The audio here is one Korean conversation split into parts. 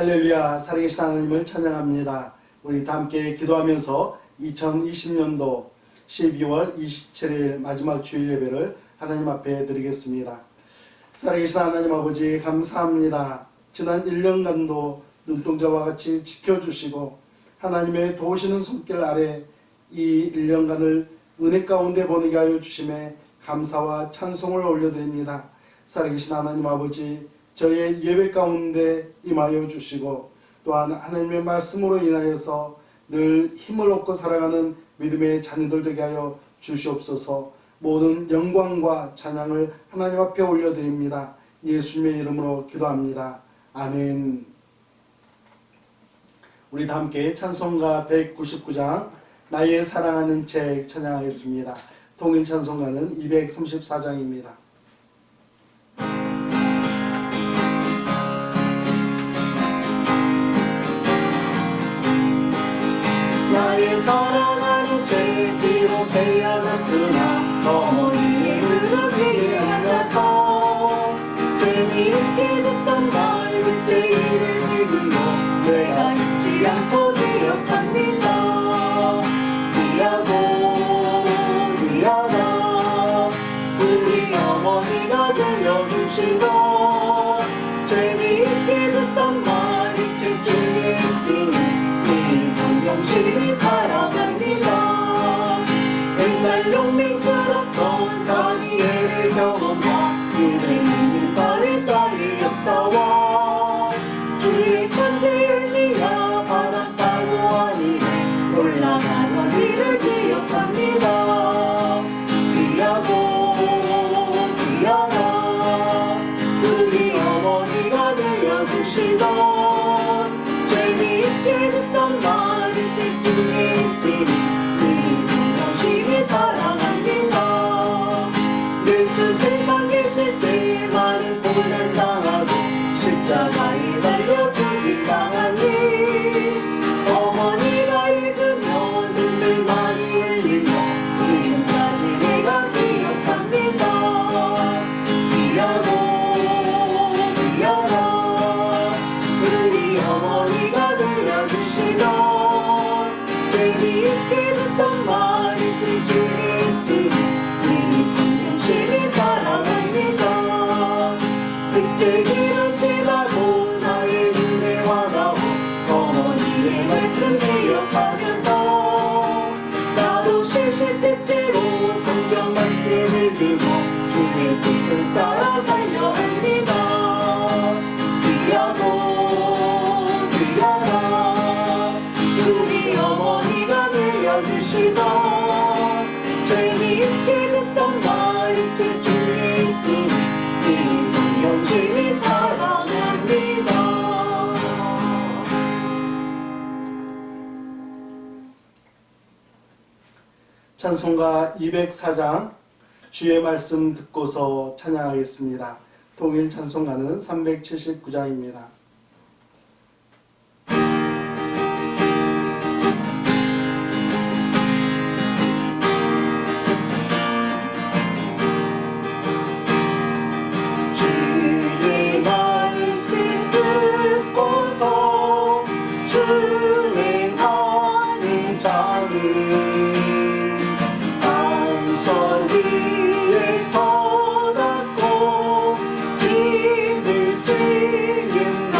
할렐루야, 살아계신 하나님을 찬양합니다. 우리 다 함께 기도하면서 2020년도 12월 27일 마지막 주일 예배를 하나님 앞에 드리겠습니다. 살아계신 하나님 아버지 감사합니다. 지난 1년간도 눈동자와 같이 지켜주시고 하나님의 도우시는 손길 아래 이 1년간을 은혜 가운데 보내게 하여 주심에 감사와 찬송을 올려드립니다. 살아계신 하나님 아버지, 저의 예배 가운데 임하여 주시고 또한 하나님의 말씀으로 인하여서 늘 힘을 얻고 살아가는 믿음의 자녀들 되게 하여 주시옵소서. 모든 영광과 찬양을 하나님 앞에 올려드립니다. 예수님의 이름으로 기도합니다. 아멘. 우리 다 함께 찬송가 199장 나의 사랑하는 책 찬양하겠습니다. 통일 찬송가는 234장입니다. 나의 사랑하는 책 비록 태어났으나 어머니의 무릎 위에 앉아서 재미있게 듣던 말 그때 이를 믿으며 내가 잊지 않고 기억합니다. 귀하다 우리 어머니가 들려주시고 재미있게 듣던 말 이 책 중에 있으니 성경심이 사랑합니다. 옛날 용맹스럽던 다니엘의 경험과 그대는 바위 땅의 역사와 주의 선대 엘리야 바닷가고 아니네 올라가던 이를 기억합니다. 귀하다 우리 어머니가 들려주시던 재미있게 듣던 말이 책 중에 있으니 그 성경심이 사랑합니다. 예수 세상 계실 때 많은 고난 당하고 십자가에 달려 죽임 당하니 어머니가 읽으며 눈물 많이 흘리며 지금까지 내가 기억합니다. 귀하다 우리 어머니가 들려주시던 재미있게 듣던 말이 책 중에 있으니 이 성경심이 사랑합니다. 그때 길을 지나고 나의 눈에 와닿고 어머니의 말씀 기억하면서 나도 실실때때로 성경 말씀을 듣고 주의 뜻을 따라 살려 합니다. 귀하다 우리 어머니가 들려주시던 재미있게 듣던 말이 책 중에 있으니 이 성경심이 사랑합니다. 찬송가 204장 주의 말씀 듣고서 찬양하겠습니다. 통일 찬송가는 379장입니다. 주의 말씀 듣고서 준행하는 자는 안서 위에 터닫고 짐을 지은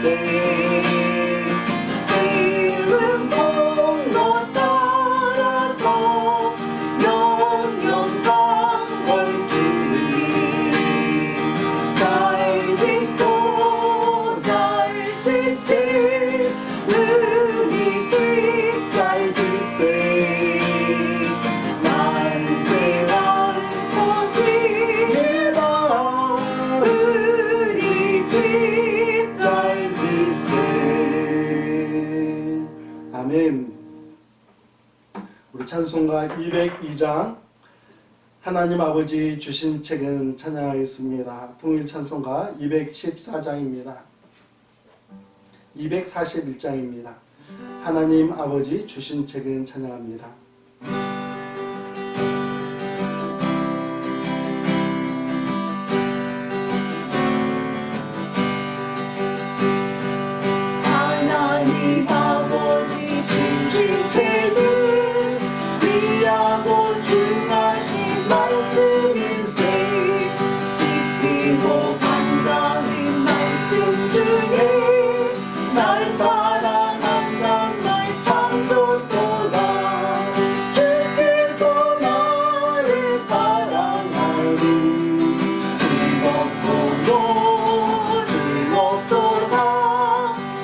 때 세운 공로 따라서 영영상 걸지니 잘 듣고 잘 듣세 은이 듣잘 듣세 만세와 서기라 은이 듣잘 듣세. 아멘. 우리 찬송가 202장 하나님 아버지 주신 책은 찬양하겠습니다. 통일 찬송가 214장입니다. 241장입니다. 하나님 아버지 주신 책은 찬양합니다. 하나님 아버지 주신 책은 귀하고 중하신 말씀일세 깊이고 반가운 말씀 중에 날 사랑한단 말 참 좋도다. 주께서 나를 사랑하니 즐겁고 즐겁도다.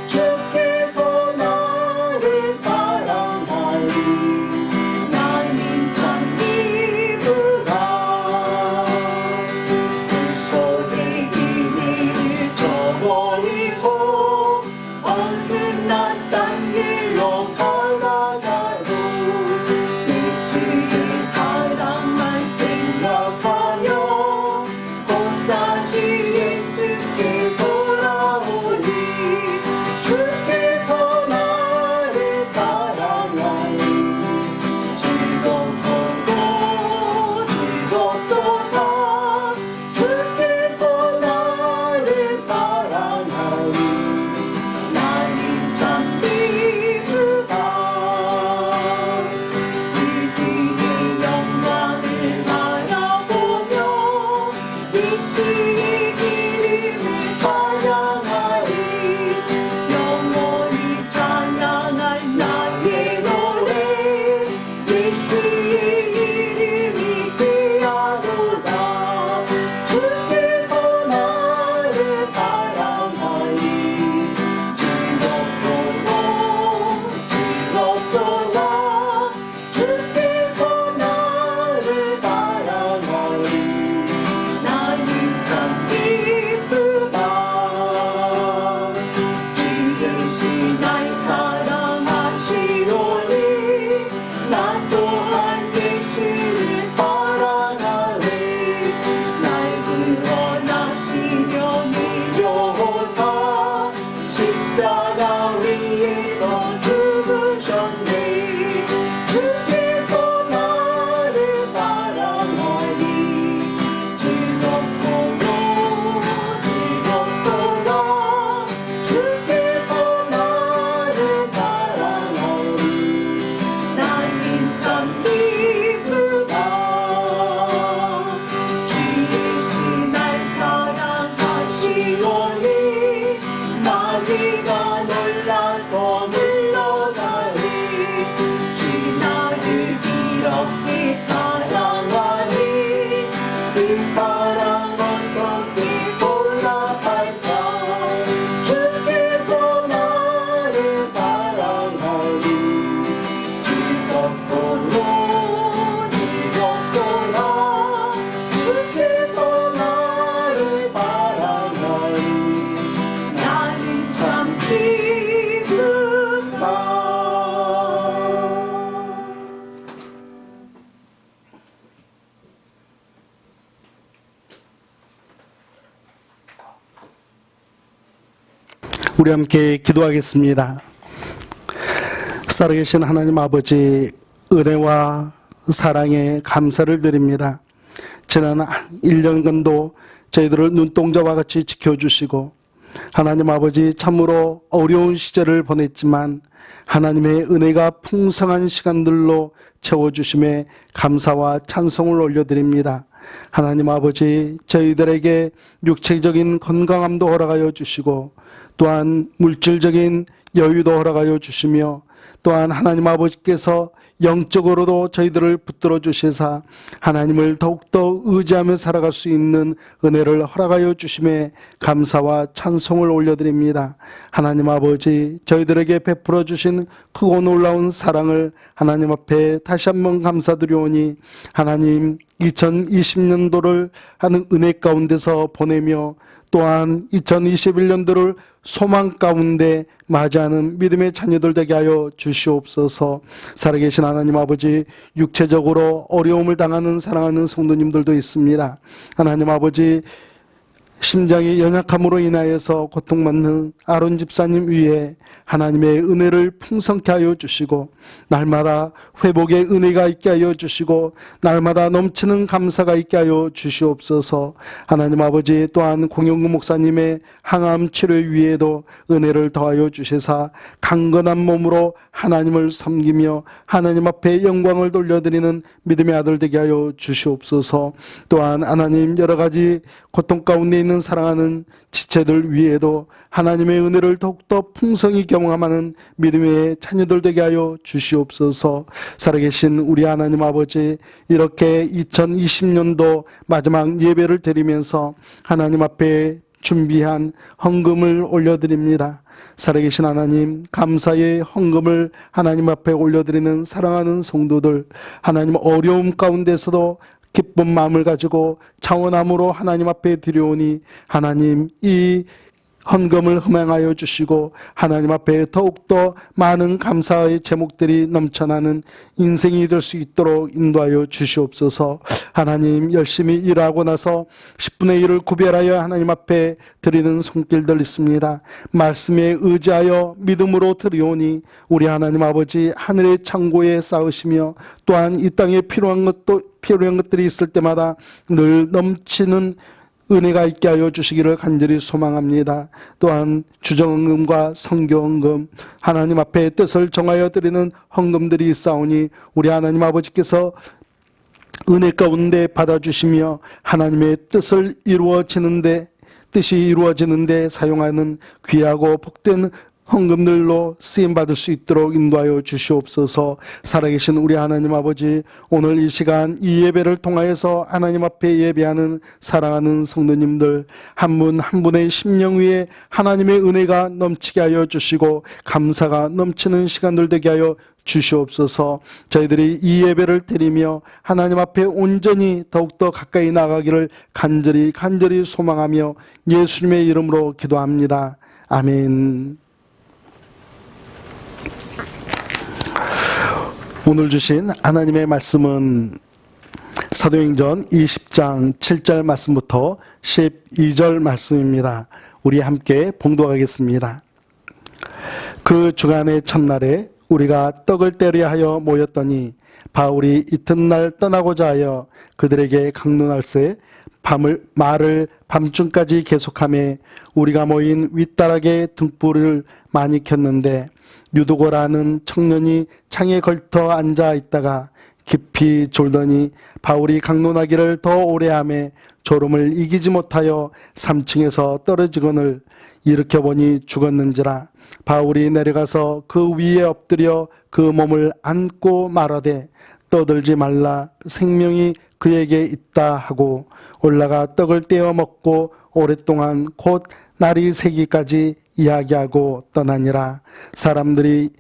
주께서 나를 사랑하니 나는 참 기쁘다. 그 속에 기회를 저버리고 어긋난 딴 길로 가다가도 예수의 사랑만 생각하며 곧 다시 예수께 돌아오니 주께서 나를 사랑하니 즐겁고 즐겁도다. 주께서 나를 사랑하니 나는 참 기쁘다. 의지의 영광을 바라보며 예수의 이름을 찬양하리. 영원히 찬양할 나의 노래 예수의 이름이 귀하도다. 주께서 나를 사랑하니 즐겁도다. 주께서 나를 사랑하니 나는 참 기쁘다. 주 예수 날 사랑하시오니 나 또한 예수를 사랑하리. 날 구원하시려 무료사 십자가 위에서 죽으셨네. 주께서 나를 사랑하니 즐겁도다. 주께서 나를 사랑하니 나는 참 기쁘다. 주 예수 날 사랑하시오니 마귀가 놀라서 물러가리. 주 나를 이렇게 사랑하니 그 사랑 어떻게 보답할까. 주께서 나를 사랑하니 즐겁도다. 주께서 나를 사랑하니 나는 참 기쁘다. 우리 함께 기도하겠습니다. 살아계신 하나님 아버지, 은혜와 사랑에 감사를 드립니다. 지난 1년간도 저희들을 눈동자와 같이 지켜주시고 하나님 아버지 참으로 어려운 시절을 보냈지만 하나님의 은혜가 풍성한 시간들로 채워주심에 감사와 찬송을 올려드립니다. 하나님 아버지, 저희들에게 육체적인 건강함도 허락하여 주시고 또한 물질적인 여유도 허락하여 주시며 또한 하나님 아버지께서 영적으로도 저희들을 붙들어 주시사 하나님을 더욱더 의지하며 살아갈 수 있는 은혜를 허락하여 주심에 감사와 찬송을 올려드립니다. 하나님 아버지, 저희들에게 베풀어 주신 크고 놀라운 사랑을 하나님 앞에 다시 한번 감사드리오니 하나님 2020년도를 하는 은혜 가운데서 보내며 또한 2021년도를 소망 가운데 맞이하는 믿음의 자녀들 되게 하여 주시옵소서. 살아계신 하나님 아버지, 육체적으로 어려움을 당하는 사랑하는 성도님들도 있습니다. 하나님 아버지, 심장이 연약함으로 인하여서 고통받는 아론 집사님 위에 하나님의 은혜를 풍성케 하여 주시고 날마다 회복의 은혜가 있게 하여 주시고 날마다 넘치는 감사가 있게 하여 주시옵소서. 하나님 아버지, 또한 공영구 목사님의 항암 치료 위에도 은혜를 더하여 주시사 강건한 몸으로 하나님을 섬기며 하나님 앞에 영광을 돌려드리는 믿음의 아들 되게 하여 주시옵소서. 또한 하나님, 여러 가지 고통 가운데 있는 사랑하는 지체들 위에도 하나님의 은혜를 더욱더 풍성히 경험하는 믿음의 자녀들 되게 하여 주시옵소서. 살아계신 우리 하나님 아버지, 이렇게 2020년도 마지막 예배를 드리면서 하나님 앞에 준비한 헌금을 올려드립니다. 살아계신 하나님, 감사의 헌금을 하나님 앞에 올려드리는 사랑하는 성도들, 하나님 어려움 가운데서도 기쁜 마음을 가지고 차원함으로 하나님 앞에 드려오니 하나님, 이 헌금을 흠양하여 주시고 하나님 앞에 더욱더 많은 감사의 제목들이 넘쳐나는 인생이 될 수 있도록 인도하여 주시옵소서. 하나님, 열심히 일하고 나서 10분의 1을 구별하여 하나님 앞에 드리는 손길들 있습니다. 말씀에 의지하여 믿음으로 드리오니 우리 하나님 아버지, 하늘의 창고에 쌓으시며 또한 이 땅에 필요한 것들이 있을 때마다 늘 넘치는 은혜가 있게 하여 주시기를 간절히 소망합니다. 또한 주정헌금과 성교헌금, 하나님 앞에 뜻을 정하여 드리는 헌금들이 있사오니 우리 하나님 아버지께서 은혜 가운데 받아주시며 하나님의 뜻이 이루어지는데 사용하는 귀하고 복된 헌금들로 쓰임받을 수 있도록 인도하여 주시옵소서. 살아계신 우리 하나님 아버지, 오늘 이 시간 이 예배를 통하여서 하나님 앞에 예배하는 사랑하는 성도님들 한 분 한 분의 심령 위에 하나님의 은혜가 넘치게 하여 주시고 감사가 넘치는 시간들 되게 하여 주시옵소서. 저희들이 이 예배를 드리며 하나님 앞에 온전히 더욱더 가까이 나가기를 간절히 소망하며 예수님의 이름으로 기도합니다. 아멘. 오늘 주신 하나님의 말씀은 사도행전 20장 7절 말씀부터 12절 말씀입니다. 우리 함께 봉독하겠습니다. 그 주간의 첫날에 우리가 떡을 떼려 하여 모였더니 바울이 이튿날 떠나고자 하여 그들에게 강론할새 말을 밤중까지 계속하며 우리가 모인 윗다락에 등불을 많이 켰는데 유두고라는 청년이 창에 걸터 앉아 있다가 깊이 졸더니 바울이 강론하기를 더 오래 하며 졸음을 이기지 못하여 3층에서 떨어지거늘 일으켜보니 죽었는지라. 바울이 내려가서 그 위에 엎드려 그 몸을 안고 말하되 떠들지 말라, 생명이 그에게 있다 하고 올라가 떡을 떼어 먹고 오랫동안 곧 날이 새기까지 이야기하고 떠나니라. 사람들이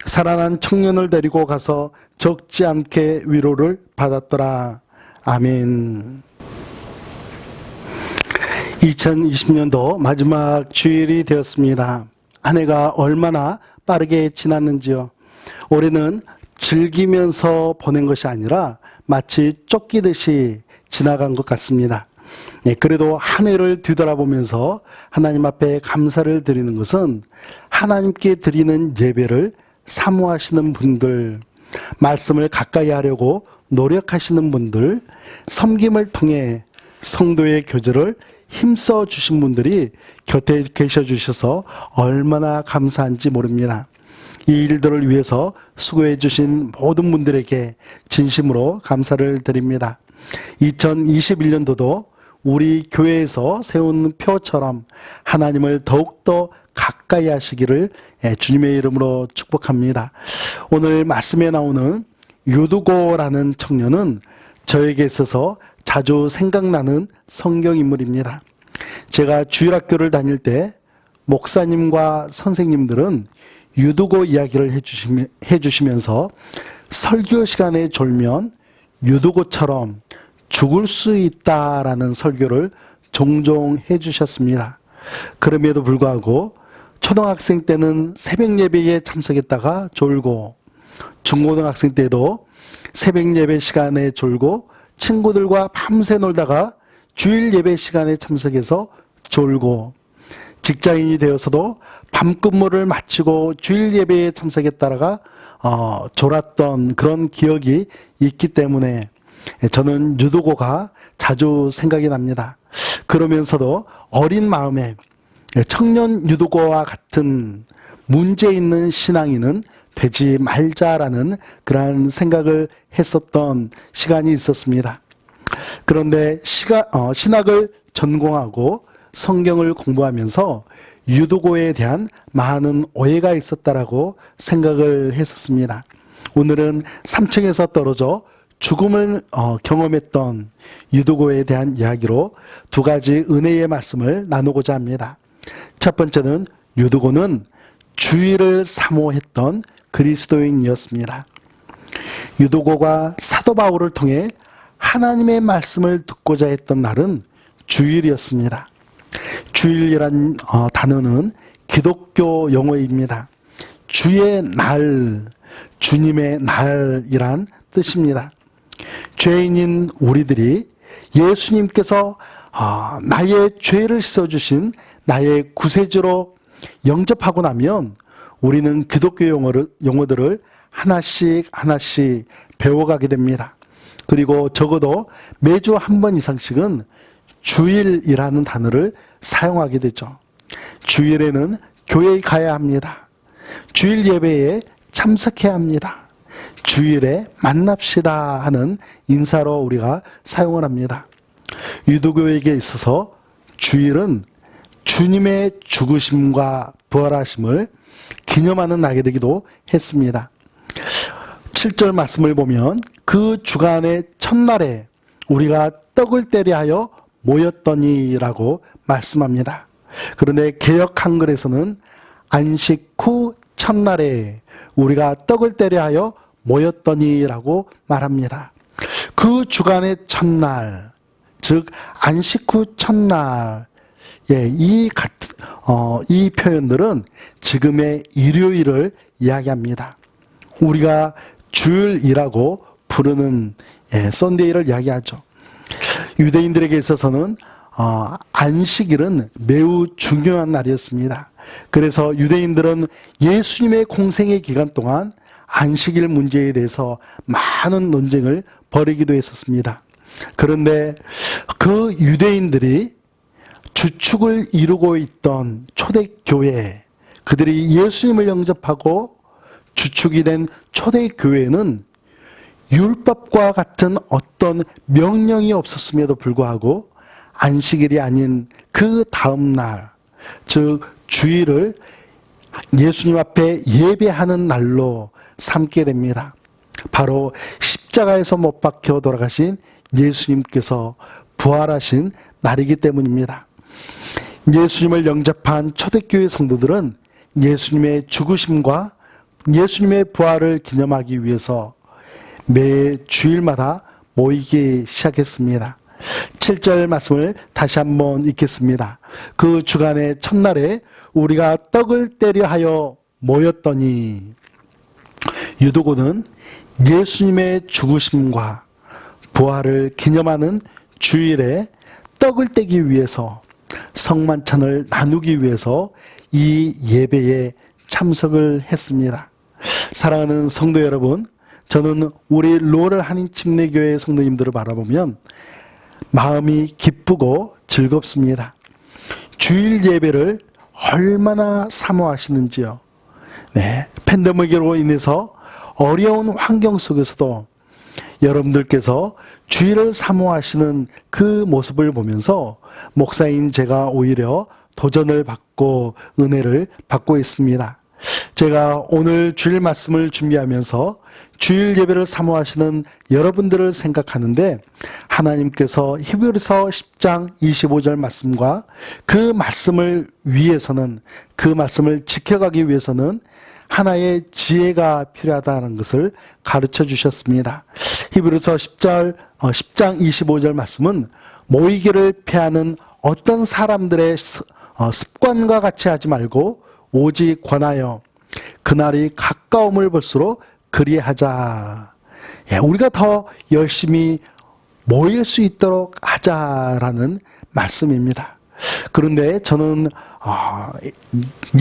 살아난 청년을 데리고 가서 적지 않게 위로를 받았더라. 아멘. 2020년도 마지막 주일이 되었습니다. 한 해가 얼마나 빠르게 지났는지요. 올해는 즐기면서 보낸 것이 아니라 마치 쫓기듯이 지나간 것 같습니다. 그래도 한 해를 뒤돌아보면서 하나님 앞에 감사를 드리는 것은 하나님께 드리는 예배를 사모하시는 분들, 말씀을 가까이 하려고 노력하시는 분들, 섬김을 통해 성도의 교제를 힘써 주신 분들이 곁에 계셔 주셔서 얼마나 감사한지 모릅니다. 이 일들을 위해서 수고해 주신 모든 분들에게 진심으로 감사를 드립니다. 2021년도도 우리 교회에서 세운 표처럼 하나님을 더욱더 가까이 하시기를 주님의 이름으로 축복합니다. 오늘 말씀에 나오는 유두고라는 청년은 저에게 있어서 자주 생각나는 성경인물입니다. 제가 주일학교를 다닐 때 목사님과 선생님들은 유두고 이야기를 해주시면서 설교 시간에 졸면 유두고처럼 죽을 수 있다라는 설교를 종종 해주셨습니다. 그럼에도 불구하고 초등학생 때는 새벽 예배에 참석했다가 졸고, 중고등학생 때도 새벽 예배 시간에 졸고 친구들과 밤새 놀다가 주일 예배 시간에 참석해서 졸고, 직장인이 되어서도 밤근무를 마치고 주일 예배에 참석했다가 졸았던 그런 기억이 있기 때문에 저는 유두고가 자주 생각이 납니다. 그러면서도 어린 마음에 청년 유두고와 같은 문제 있는 신앙인은 되지 말자라는 그러한 생각을 했었던 시간이 있었습니다. 그런데 신학을 전공하고 성경을 공부하면서 유두고에 대한 많은 오해가 있었다라고 생각을 했었습니다. 오늘은 3층에서 떨어져 죽음을 경험했던 유두고에 대한 이야기로 두 가지 은혜의 말씀을 나누고자 합니다. 첫 번째는 유두고는 주의를 사모했던 그리스도인이었습니다. 유두고가 사도 바울을 통해 하나님의 말씀을 듣고자 했던 날은 주일이었습니다. 주일이란 단어는 기독교 용어입니다. 주의 날, 주님의 날이란 뜻입니다. 죄인인 우리들이 예수님께서 나의 죄를 씻어주신 나의 구세주로 영접하고 나면 우리는 기독교 용어들을 하나씩 배워가게 됩니다. 그리고 적어도 매주 한 번 이상씩은 주일이라는 단어를 사용하게 되죠. 주일에는 교회에 가야 합니다. 주일 예배에 참석해야 합니다. 주일에 만납시다 하는 인사로 우리가 사용을 합니다. 유두교에게 있어서 주일은 주님의 죽으심과 부활하심을 기념하는 날이기도 했습니다. 7절 말씀을 보면 그 주간의 첫날에 우리가 떡을 떼려 하여 모였더니라고 말씀합니다. 그런데 개역 한글에서는 안식 후 첫날에 우리가 떡을 떼려 하여 모였더니라고 말합니다. 그 주간의 첫날, 즉 안식 후 첫날, 이 표현들은 지금의 일요일을 이야기합니다. 우리가 주일이라고 부르는 썬데이를 이야기하죠. 유대인들에게 있어서는 안식일은 매우 중요한 날이었습니다. 그래서 유대인들은 예수님의 공생의 기간 동안 안식일 문제에 대해서 많은 논쟁을 벌이기도 했었습니다. 그런데 그 유대인들이 주축을 이루고 있던 초대교회, 그들이 예수님을 영접하고 주축이 된 초대교회는 율법과 같은 어떤 명령이 없었음에도 불구하고 안식일이 아닌 그 다음 날, 즉 주일을 예수님 앞에 예배하는 날로 삼게 됩니다. 바로 십자가에서 못 박혀 돌아가신 예수님께서 부활하신 날이기 때문입니다. 예수님을 영접한 초대교회 성도들은 예수님의 죽으심과 예수님의 부활을 기념하기 위해서 매 주일마다 모이기 시작했습니다. 7절 말씀을 다시 한번 읽겠습니다. 그 주간의 첫날에 우리가 떡을 떼려 하여 모였더니, 유두고는 예수님의 죽으심과 부활을 기념하는 주일에 떡을 떼기 위해서, 성만찬을 나누기 위해서 이 예배에 참석을 했습니다. 사랑하는 성도 여러분, 저는 우리 로럴 한인 침례교회 성도님들을 바라보면 마음이 기쁘고 즐겁습니다. 주일 예배를 얼마나 사모하시는지요. 팬데믹으로 인해서 어려운 환경 속에서도 여러분들께서 주일을 사모하시는 그 모습을 보면서 목사인 제가 오히려 도전을 받고 은혜를 받고 있습니다. 제가 오늘 주일 말씀을 준비하면서 주일 예배를 사모하시는 여러분들을 생각하는데 하나님께서 히브리서 10장 25절 말씀과 그 말씀을 위해서는 그 말씀을 지켜가기 위해서는 하나의 지혜가 필요하다는 것을 가르쳐 주셨습니다. 히브리서 10장 25절 말씀은 모이기를 피하는 어떤 사람들의 습관과 같이 하지 말고 오직 권하여 그날이 가까움을 볼수록 그리하자. 우리가 더 열심히 모일 수 있도록 하자라는 말씀입니다. 그런데 저는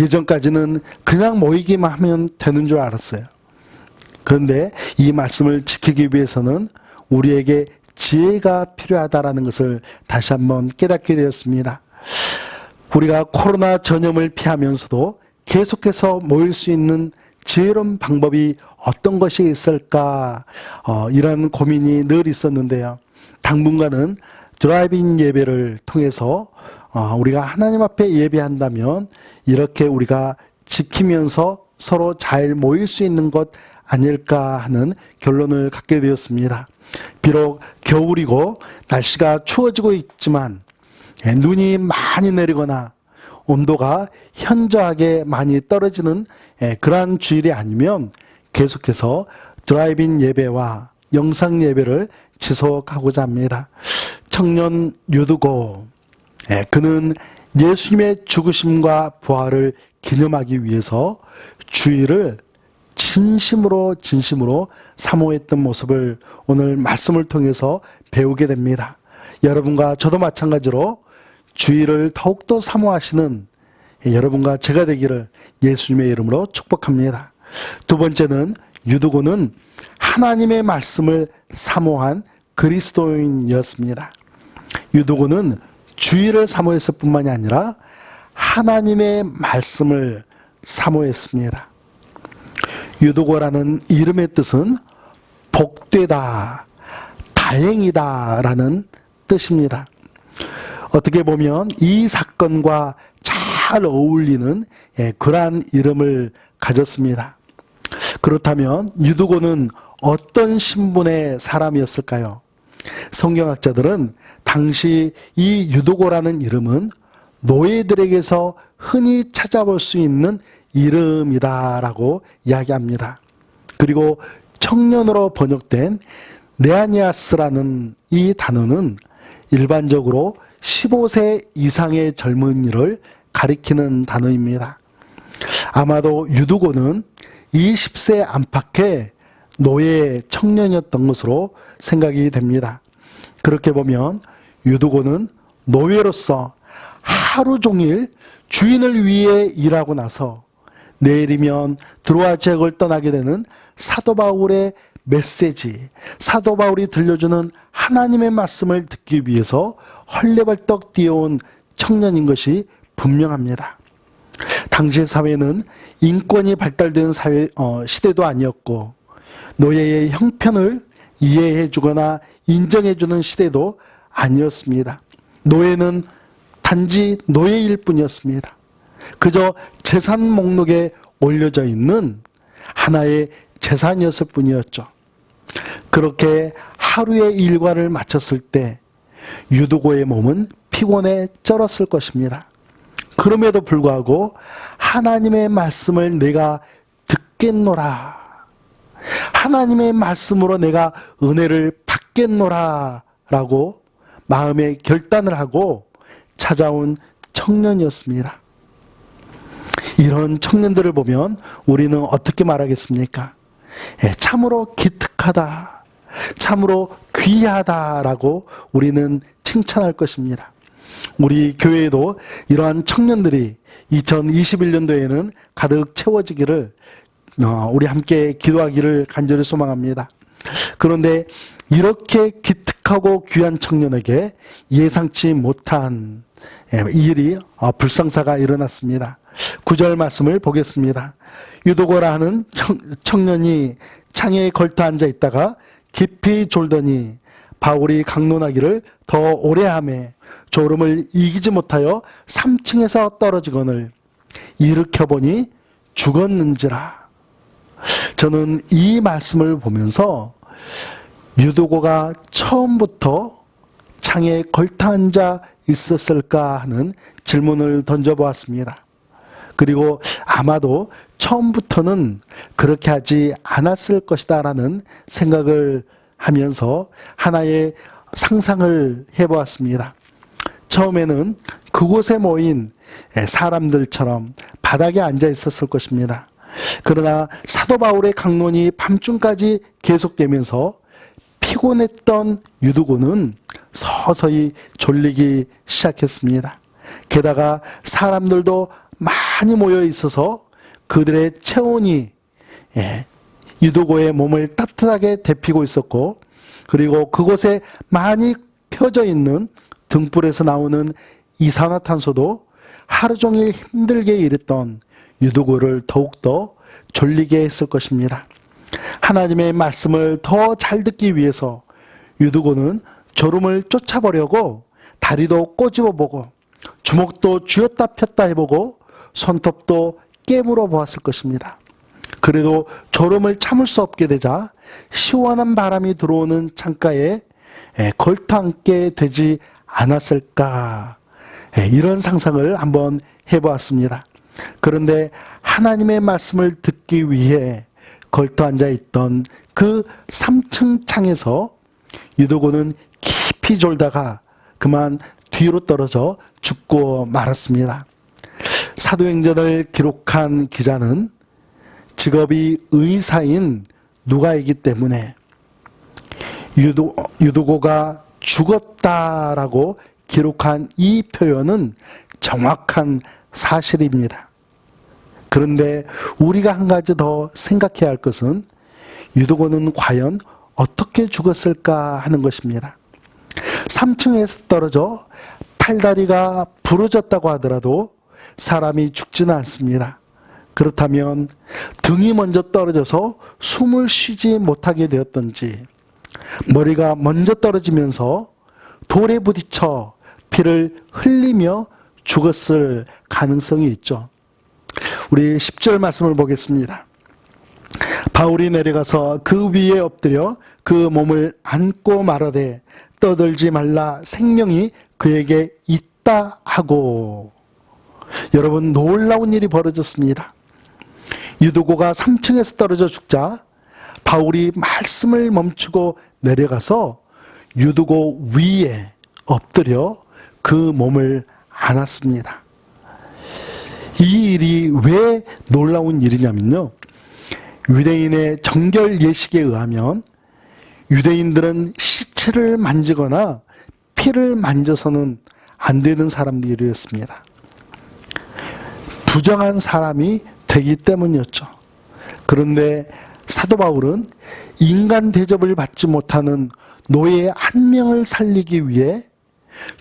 예전까지는 그냥 모이기만 하면 되는 줄 알았어요. 그런데 이 말씀을 지키기 위해서는 우리에게 지혜가 필요하다라는 것을 다시 한번 깨닫게 되었습니다. 우리가 코로나 전염을 피하면서도 계속해서 모일 수 있는 지혜로운 방법이 어떤 것이 있을까 이런 고민이 늘 있었는데요. 당분간은 드라이브인 예배를 통해서 우리가 하나님 앞에 예배한다면 이렇게 우리가 지키면서 서로 잘 모일 수 있는 것 아닐까 하는 결론을 갖게 되었습니다. 비록 겨울이고 날씨가 추워지고 있지만 눈이 많이 내리거나 온도가 현저하게 많이 떨어지는 그러한 주일이 아니면 계속해서 드라이브인 예배와 영상 예배를 지속하고자 합니다. 청년 유두고 그는 예수님의 죽으심과 부활을 기념하기 위해서 주일을 진심으로 사모했던 모습을 오늘 말씀을 통해서 배우게 됩니다. 여러분과 저도 마찬가지로 주일을 더욱더 사모하시는 여러분과 제가 되기를 예수님의 이름으로 축복합니다. 두 번째는 유두고는 하나님의 말씀을 사모한 그리스도인이었습니다. 유두고는 주일을 사모했을 뿐만이 아니라 하나님의 말씀을 사모했습니다. 유두고라는 이름의 뜻은 복되다, 다행이다 라는 뜻입니다. 어떻게 보면 이 사건과 잘 어울리는 그러한 이름을 가졌습니다. 그렇다면 유두고는 어떤 신분의 사람이었을까요? 성경학자들은 당시 이 유두고라는 이름은 노예들에게서 흔히 찾아볼 수 있는 이름이다라고 이야기합니다. 그리고 청년으로 번역된 네아니아스라는 이 단어는 일반적으로 15세 이상의 젊은이를 가리키는 단어입니다. 아마도 유두고는 20세 안팎의 노예 청년이었던 것으로 생각이 됩니다. 그렇게 보면 유두고는 노예로서 하루 종일 주인을 위해 일하고 나서 내일이면 드로아 지역을 떠나게 되는 사도 바울의 메시지, 사도 바울이 들려주는 하나님의 말씀을 듣기 위해서 헐레벌떡 뛰어온 청년인 것이 분명합니다. 당시 사회는 인권이 발달된 시대도 아니었고 노예의 형편을 이해해주거나 인정해주는 시대도 아니었습니다. 노예는 단지 노예일 뿐이었습니다. 그저 재산 목록에 올려져 있는 하나의 재산이었을 뿐이었죠. 그렇게 하루의 일과를 마쳤을 때 유두고의 몸은 피곤에 쩔었을 것입니다. 그럼에도 불구하고 하나님의 말씀을 내가 듣겠노라, 하나님의 말씀으로 내가 은혜를 받겠노라 라고 마음에 결단을 하고 찾아온 청년이었습니다. 이런 청년들을 보면 우리는 어떻게 말하겠습니까? 참으로 기특하다, 참으로 귀하다라고 우리는 칭찬할 것입니다. 우리 교회에도 이러한 청년들이 2021년도에는 가득 채워지기를 우리 함께 기도하기를 간절히 소망합니다. 그런데 이렇게 기특하고 귀한 청년에게 예상치 못한 일이 불상사가 일어났습니다. 9절 말씀을 보겠습니다. 유도고라 하는 청년이 창에 걸터 앉아 있다가 깊이 졸더니 바울이 강론하기를 더 오래 하매 졸음을 이기지 못하여 3층에서 떨어지거늘 일으켜보니 죽었는지라. 저는 이 말씀을 보면서 유도고가 처음부터 창에 걸터 앉아 있었을까 하는 질문을 던져보았습니다. 그리고 아마도 처음부터는 그렇게 하지 않았을 것이다 라는 생각을 하면서 하나의 상상을 해보았습니다. 처음에는 그곳에 모인 사람들처럼 바닥에 앉아 있었을 것입니다. 그러나 사도 바울의 강론이 밤중까지 계속되면서 피곤했던 유두고는 서서히 졸리기 시작했습니다. 게다가 사람들도 많이 모여 있어서 그들의 체온이 유두고의 몸을 따뜻하게 데피고 있었고, 그리고 그곳에 많이 펴져 있는 등불에서 나오는 이산화탄소도 하루 종일 힘들게 일했던 유두고를 더욱더 졸리게 했을 것입니다. 하나님의 말씀을 더 잘 듣기 위해서 유두고는 졸음을 쫓아보려고 다리도 꼬집어보고 주먹도 쥐었다 폈다 해보고 손톱도 깨물어 보았을 것입니다. 그래도 졸음을 참을 수 없게 되자 시원한 바람이 들어오는 창가에 걸터 앉게 되지 않았을까, 이런 상상을 한번 해보았습니다. 그런데 하나님의 말씀을 듣기 위해 걸터 앉아 있던 그 3층 창에서 유도고는 깊이 졸다가 그만 뒤로 떨어져 죽고 말았습니다. 사도행전을 기록한 기자는 직업이 의사인 누가이기 때문에 유도고가 죽었다라고 기록한 이 표현은 정확한 사실입니다. 그런데 우리가 한 가지 더 생각해야 할 것은 유도고는 과연 어떻게 죽었을까 하는 것입니다. 3층에서 떨어져 팔다리가 부러졌다고 하더라도 사람이 죽지는 않습니다. 그렇다면 등이 먼저 떨어져서 숨을 쉬지 못하게 되었던지, 머리가 먼저 떨어지면서 돌에 부딪혀 피를 흘리며 죽었을 가능성이 있죠. 우리 10절 말씀을 보겠습니다. 바울이 내려가서 그 위에 엎드려 그 몸을 안고 말하되 떠들지 말라, 생명이 그에게 있다 하고. 여러분, 놀라운 일이 벌어졌습니다. 유도고가 3층에서 떨어져 죽자 바울이 말씀을 멈추고 내려가서 유도고 위에 엎드려 그 몸을 안았습니다. 이 일이 왜 놀라운 일이냐면요, 유대인의 정결 예식에 의하면 유대인들은 시체를 만지거나 피를 만져서는 안 되는 사람들이었습니다. 부정한 사람이 되기 때문이었죠. 그런데 사도 바울은 인간 대접을 받지 못하는 노예 한 명을 살리기 위해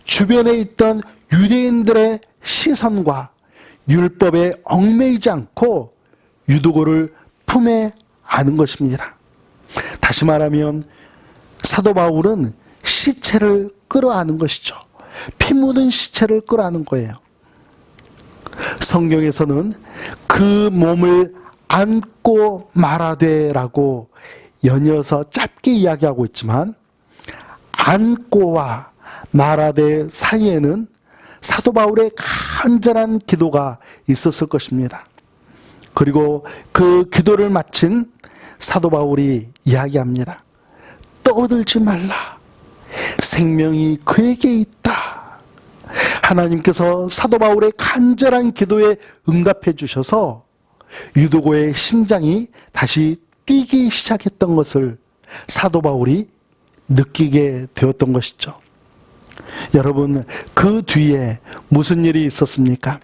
주변에 있던 유대인들의 시선과 율법에 얽매이지 않고 유도고를 품에 안은 것입니다. 다시 말하면 사도 바울은 시체를 끌어안은 것이죠. 피 묻은 시체를 끌어안은 거예요. 성경에서는 그 몸을 안고 말하되라고 연이어서 짧게 이야기하고 있지만, 안고와 말하되 사이에는 사도 바울의 간절한 기도가 있었을 것입니다. 그리고 그 기도를 마친 사도 바울이 이야기합니다. 떠들지 말라, 생명이 그에게 있다. 하나님께서 사도 바울의 간절한 기도에 응답해 주셔서 유도고의 심장이 다시 뛰기 시작했던 것을 사도 바울이 느끼게 되었던 것이죠. 여러분, 그 뒤에 무슨 일이 있었습니까?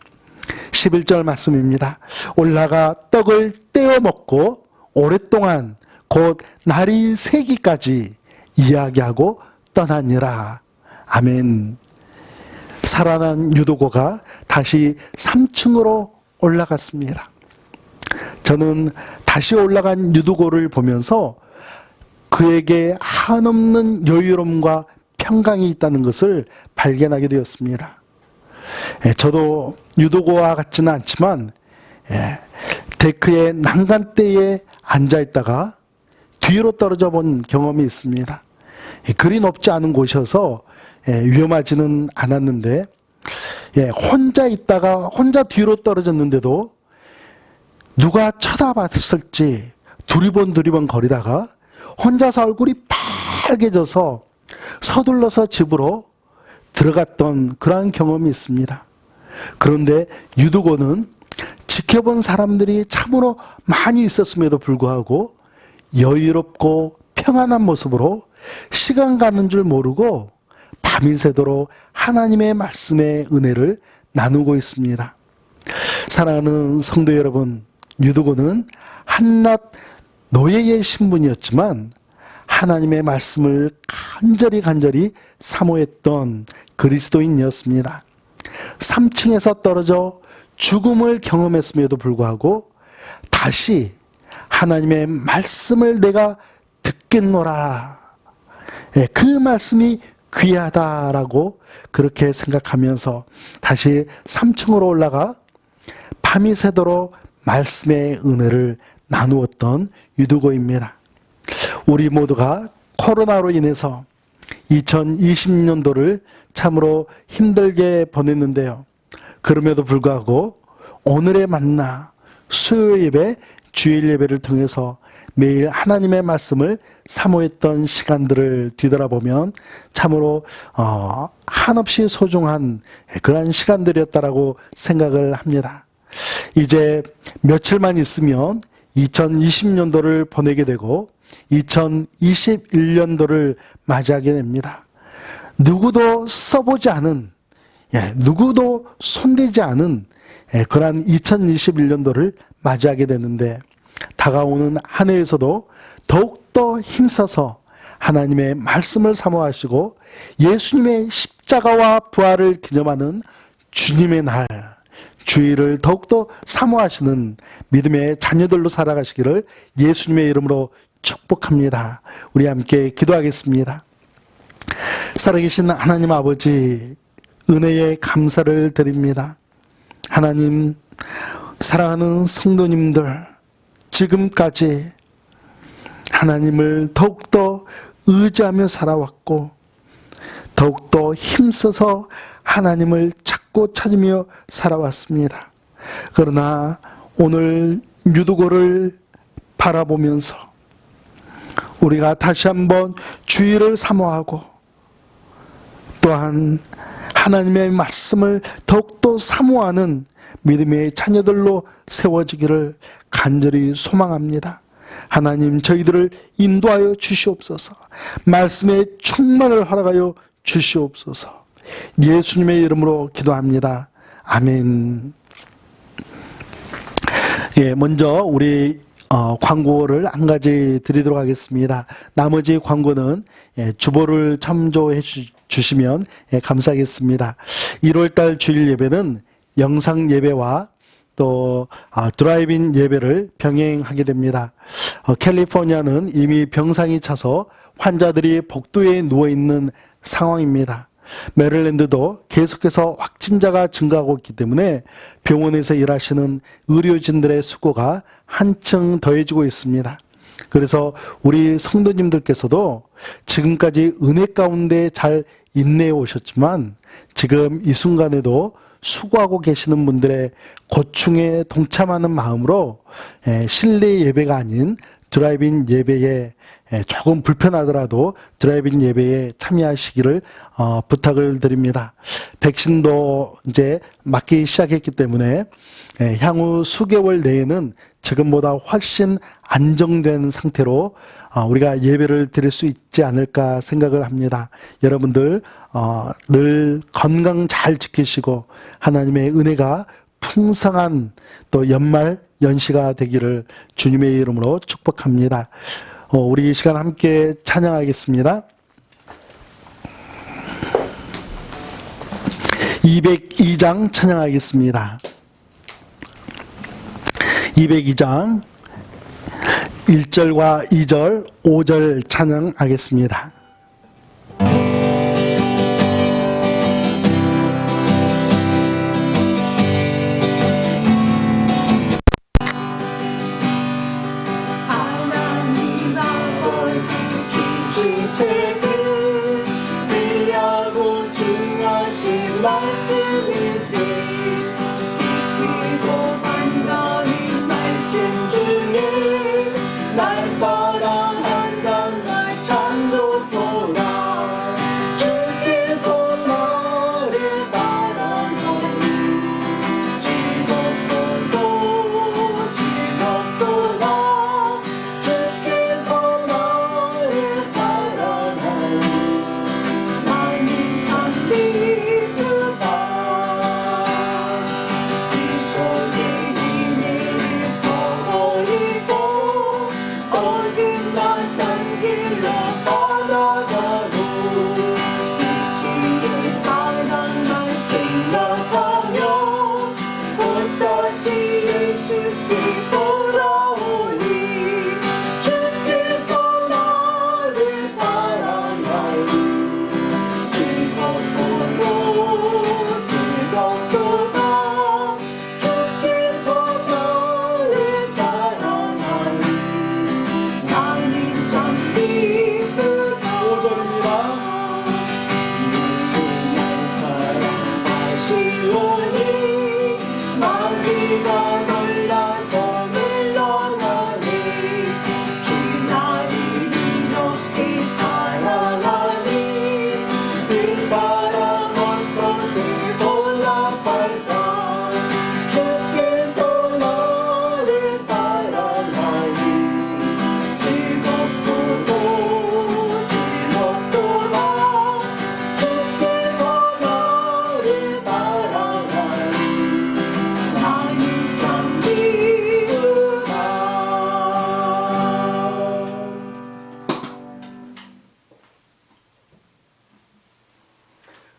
11절 말씀입니다. 올라가 떡을 떼어 먹고 오랫동안 곧 날이 새기까지 이야기하고 떠나니라. 아멘. 살아난 유도고가 다시 3층으로 올라갔습니다. 저는 다시 올라간 유도고를 보면서 그에게 한없는 여유로움과 평강이 있다는 것을 발견하게 되었습니다. 저도 유도고와 같지는 않지만 데크의 난간대에 앉아있다가 뒤로 떨어져 본 경험이 있습니다. 그리 높지 않은 곳이어서 위험하지는 않았는데 혼자 있다가 혼자 뒤로 떨어졌는데도 누가 쳐다봤을지 두리번 거리다가 혼자서 얼굴이 빨개져서 서둘러서 집으로 들어갔던 그러한 경험이 있습니다. 그런데 유두고는 지켜본 사람들이 참으로 많이 있었음에도 불구하고 여유롭고 평안한 모습으로 시간 가는 줄 모르고 밤이 새도록 하나님의 말씀의 은혜를 나누고 있습니다. 사랑하는 성도 여러분, 유두고는 한낱 노예의 신분이었지만 하나님의 말씀을 간절히 사모했던 그리스도인이었습니다. 3층에서 떨어져 죽음을 경험했음에도 불구하고 다시 하나님의 말씀을 내가 듣겠노라. 그 말씀이 귀하다라고 그렇게 생각하면서 다시 3층으로 올라가 밤이 새도록 말씀의 은혜를 나누었던 유두고입니다. 우리 모두가 코로나로 인해서 2020년도를 참으로 힘들게 보냈는데요. 그럼에도 불구하고 오늘의 만나 수요 예배, 주일 예배를 통해서 매일 하나님의 말씀을 사모했던 시간들을 뒤돌아보면 참으로 한없이 소중한 그런 시간들이었다라고 생각을 합니다. 이제 며칠만 있으면 2020년도를 보내게 되고 2021년도를 맞이하게 됩니다. 누구도 써보지 않은, 누구도 손대지 않은 그러한 2021년도를 맞이하게 되는데 다가오는 한 해에서도 더욱더 힘써서 하나님의 말씀을 사모하시고 예수님의 십자가와 부활을 기념하는 주님의 날, 주일을 더욱더 사모하시는 믿음의 자녀들로 살아가시기를 예수님의 이름으로 축복합니다. 우리 함께 기도하겠습니다. 살아계신 하나님 아버지, 은혜에 감사를 드립니다. 하나님, 사랑하는 성도님들, 지금까지 하나님을 더욱더 의지하며 살아왔고 더욱더 힘써서 하나님을 찾고 찾으며 살아왔습니다. 그러나 오늘 유두고를 바라보면서 우리가 다시 한번 주의를 사모하고 또한 하나님의 말씀을 더욱더 사모하는 믿음의 자녀들로 세워지기를 간절히 소망합니다. 하나님, 저희들을 인도하여 주시옵소서. 말씀의 충만을 허락하여 주시옵소서. 예수님의 이름으로 기도합니다. 아멘. 먼저 우리 광고를 한 가지 드리도록 하겠습니다. 나머지 광고는 주보를 첨조해 주시면 감사하겠습니다. 1월달 주일 예배는 영상 예배와 또 드라이브인 예배를 병행하게 됩니다. 캘리포니아는 이미 병상이 차서 환자들이 복도에 누워있는 상황입니다. 메릴랜드도 계속해서 확진자가 증가하고 있기 때문에 병원에서 일하시는 의료진들의 수고가 한층 더해지고 있습니다. 그래서 우리 성도님들께서도 지금까지 은혜 가운데 잘 인내해 오셨지만 지금 이 순간에도 수고하고 계시는 분들의 고충에 동참하는 마음으로 실내 예배가 아닌 드라이브인 예배에 조금 불편하더라도 드라이브인 예배에 참여하시기를 부탁을 드립니다. 백신도 이제 맞기 시작했기 때문에 향후 수개월 내에는 지금보다 훨씬 안정된 상태로 우리가 예배를 드릴 수 있지 않을까 생각을 합니다. 여러분들 늘 건강 잘 지키시고 하나님의 은혜가 풍성한 또 연말 연시가 되기를 주님의 이름으로 축복합니다. 우리 이 시간 함께 찬양하겠습니다. 202장 찬양하겠습니다. 202장 1절과 2절, 5절 찬양하겠습니다. 하나님 아버지 주신 책은 귀하고 중하신 말씀일세. 깊이고 반가운 말씀 중에 날 사랑한단 말 참 좋도다. 주께서 나를 사랑하니 즐겁도다. 주께서 나를 사랑하니 나는 참 기쁘다. 이 속에 비밀을 저버리고 어긋났던 길로 떠나가도 예수의 사랑만 생각하며 또다시 예수께 돌아오니 주께서 나를 사랑하니 즐겁도다. 주께서 나를 사랑하니 나는 참 기쁘다. 5절입니다. 예수만 사랑하시오니 마귀가 놀라서 물러가니 주 나를 이렇게 사랑하니 그 사랑 어떻게 보답할까. 주께서 나를 사랑하니 즐겁도다. 주께서 나를 사랑하니 나는 참 기쁘다.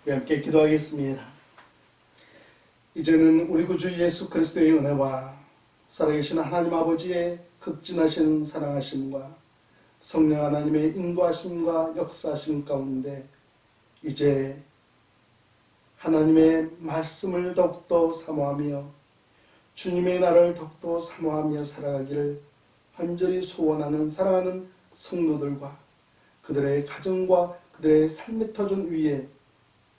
우리 함께 기도하겠습니다. 이제는 우리 구주 예수 그리스도의 은혜와 살아계신 하나님 아버지의 극진하신 사랑하심과 성령 하나님의 인도하심과 역사하심 가운데 이제 하나님의 말씀을 더욱더 사모하며 주님의 날을 더욱더 사모하며 살아가기를 간절히 소원하는 사랑하는 성도들과 그들의 가정과 그들의 삶의 터전 위에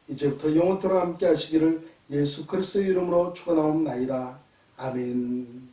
이제부터 영원토록 함께 하시기를 예수 그리스도의 이름으로 축원하옵나이다. 아멘.